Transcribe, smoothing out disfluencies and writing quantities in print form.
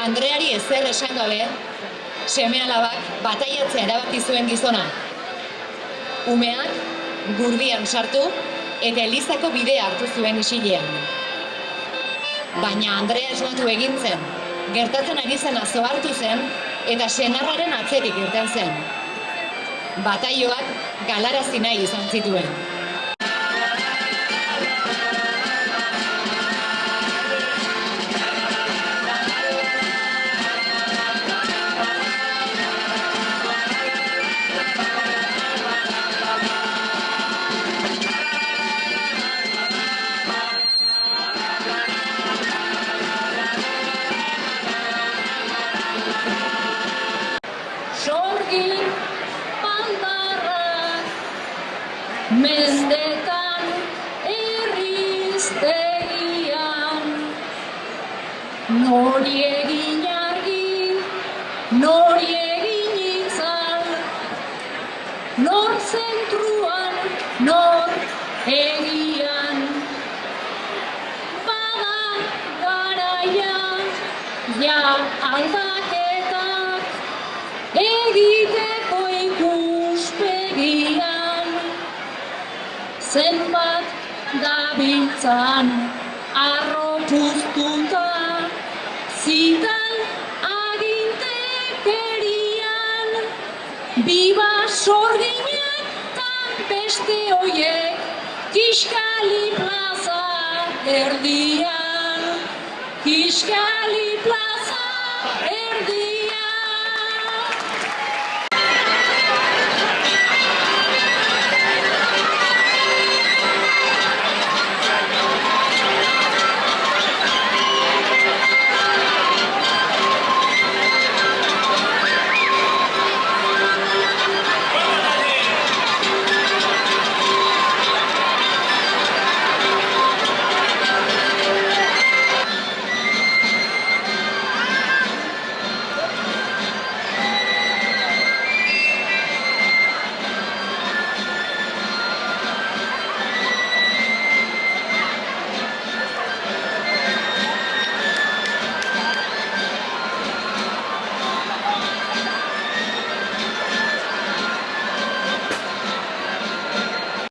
Andreari ezer esan gabe, seme-alabak bataiatzea erabaki zuen gizona. Umeak gurdian sartu eta elizako bidea hartu zuen isilean. Baina Andrea esnatu egin zen, gertatzen ari zena zohartu zen eta senarraren atzetik irten zen. Bataioak galarazi nahi izan zituen. Mendetan erriztegian, nori egin argi, nori egin itzal, nor zentruan, nor egian. Bada garaia, ja aldaketak egiteko ikuspegian. Zenbat dabiltzan arro puztuta, zital agintekerian, biba sorginak tan beste hoiek, Kiskali plaza erdian, Kiskali plaza